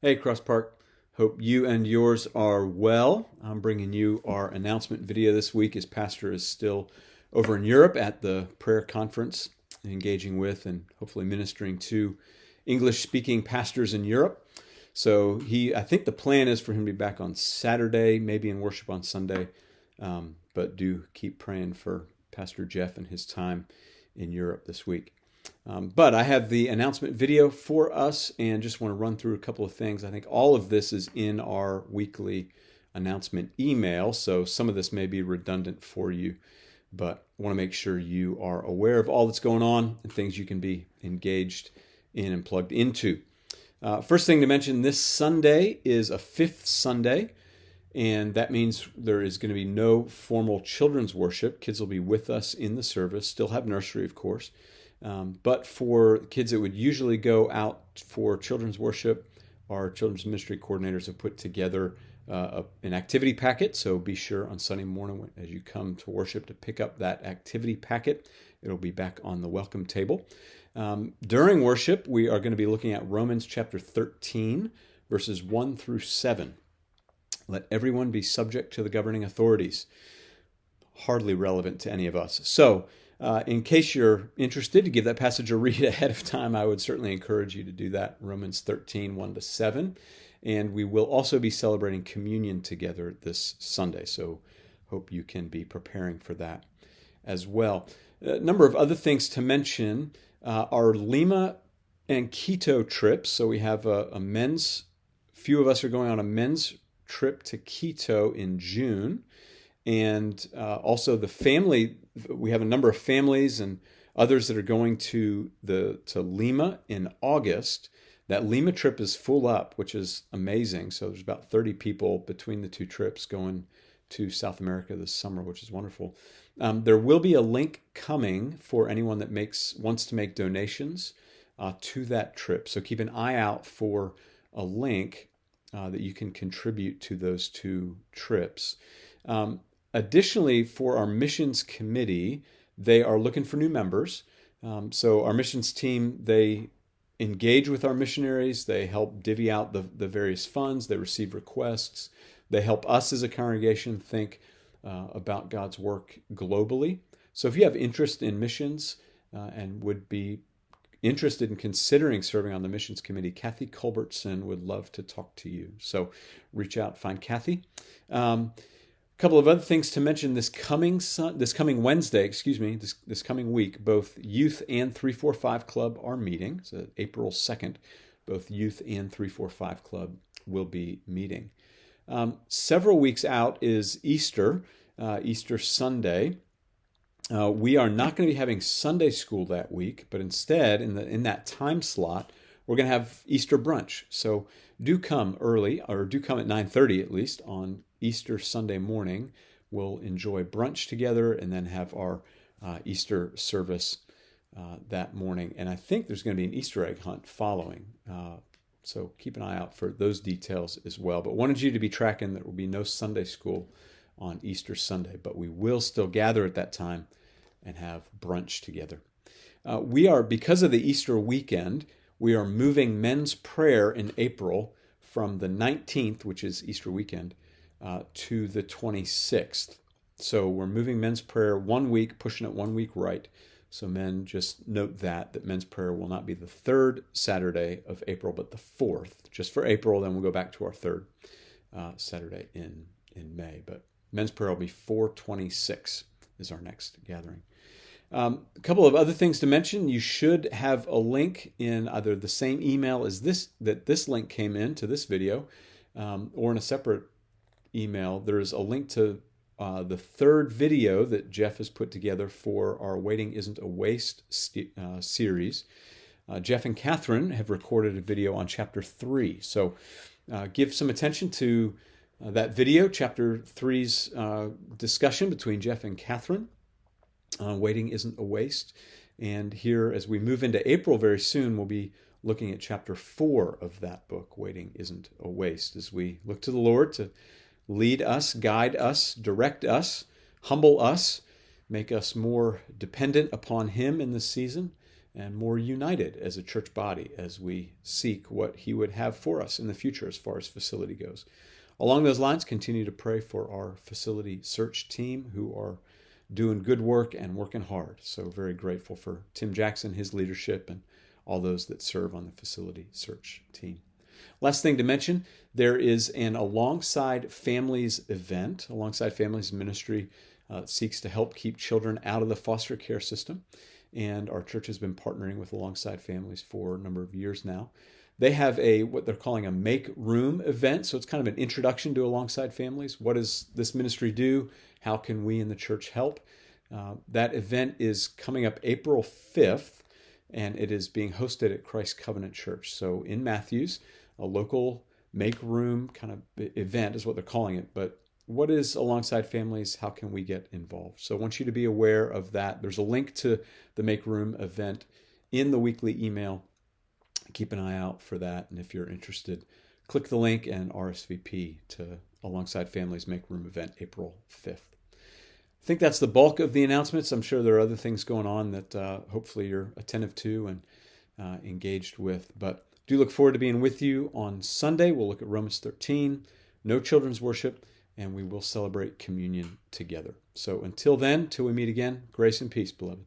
Hey, Cross Park. Hope you and yours are well. I'm bringing you our announcement video this week as Pastor is still over in Europe at the prayer conference, engaging with and hopefully ministering to English speaking pastors in Europe. So I think the plan is for him to be back on Saturday, maybe in worship on Sunday. But do keep praying for Pastor Jeff and his time in Europe this week. But I have the announcement video for us and just want to run through a couple of things. I think all of this is in our weekly announcement email, so some of this may be redundant for you, but I want to make sure you are aware of all that's going on and things you can be engaged in and plugged into. First thing to mention, this Sunday is a fifth Sunday, and that means there is going to be no formal children's worship. Kids will be with us in the service, still have nursery, of course. But for kids that would usually go out for children's worship, our children's ministry coordinators have put together an activity packet. So be sure on Sunday morning as you come to worship to pick up that activity packet. It'll be back on the welcome table. During worship, we are going to be looking at Romans chapter 13, verses 1 through 7. Let everyone be subject to the governing authorities. Hardly relevant to any of us. So, in case you're interested to give that passage a read ahead of time, I would certainly encourage you to do that, Romans 13, 1 to 7. And we will also be celebrating communion together this Sunday, so hope you can be preparing for that as well. A number of other things to mention, our Lima and Quito trips. So we have few of us are going on a men's trip to Quito in June. And also we have a number of families and others that are going to Lima in August. That Lima trip is full up, which is amazing. So there's about 30 people between the two trips going to South America this summer, which is wonderful. There will be a link coming for anyone that wants to make donations to that trip. So keep an eye out for a link that you can contribute to those two trips. Additionally, for our missions committee, they are looking for new members. So our missions team, they engage with our missionaries. They help divvy out the various funds. They receive requests. They help us as a congregation think about God's work globally. So if you have interest in missions and would be interested in considering serving on the missions committee, Kathy Culbertson would love to talk to you. So reach out, find Kathy. Couple of other things to mention this coming Wednesday, this coming week, both Youth and 345 Club are meeting. So April 2nd, both Youth and 345 Club will be meeting. Several weeks out is Easter Sunday. We are not going to be having Sunday school that week, but instead, in that time slot, we're going to have Easter brunch. So do come early, or do come at 9:30 at least on Easter Sunday morning. We'll enjoy brunch together and then have our Easter service that morning. And I think there's going to be an Easter egg hunt following. So keep an eye out for those details as well. But wanted you to be tracking that there will be no Sunday school on Easter Sunday, but we will still gather at that time and have brunch together. Because of the Easter weekend, we are moving men's prayer in April from the 19th, which is Easter weekend, to the 26th. So we're moving men's prayer 1 week, pushing it 1 week right. So men, just note that men's prayer will not be the third Saturday of April, but the fourth, just for April. Then we'll go back to our third Saturday in May. But men's prayer will be 4/26 is our next gathering. A couple of other things to mention. You should have a link in either the same email as this link came in to this video, or in a separate email. There's a link to the third video that Jeff has put together for our Waiting Isn't a Waste series. Jeff and Catherine have recorded a video on chapter 3. So give some attention to that video, chapter 3's discussion between Jeff and Catherine. Waiting Isn't a Waste. And here, as we move into April very soon, we'll be looking at chapter 4 of that book, Waiting Isn't a Waste, as we look to the Lord to lead us, guide us, direct us, humble us, make us more dependent upon Him in this season, and more united as a church body as we seek what he would have for us in the future as far as facility goes. Along those lines, continue to pray for our facility search team who are doing good work and working hard. So very grateful for Tim Jackson, his leadership, and all those that serve on the facility search team. Last thing to mention, there is an Alongside Families event. Alongside Families ministry seeks to help keep children out of the foster care system. And our church has been partnering with Alongside Families for a number of years now. They have what they're calling a Make Room event. So it's kind of an introduction to Alongside Families. What does this ministry do? How can we in the church help? That event is coming up April 5th, and it is being hosted at Christ Covenant Church. So in Matthews, a local Make Room kind of event is what they're calling it. But what is Alongside Families? How can we get involved? So I want you to be aware of that. There's a link to the Make Room event in the weekly email. Keep an eye out for that. And if you're interested, click the link and RSVP to Alongside Families Make Room event April 5th. I think that's the bulk of the announcements. I'm sure there are other things going on that hopefully you're attentive to and engaged with. But do look forward to being with you on Sunday. We'll look at Romans 13, no children's worship, and we will celebrate communion together. So until then, till we meet again, grace and peace, beloved.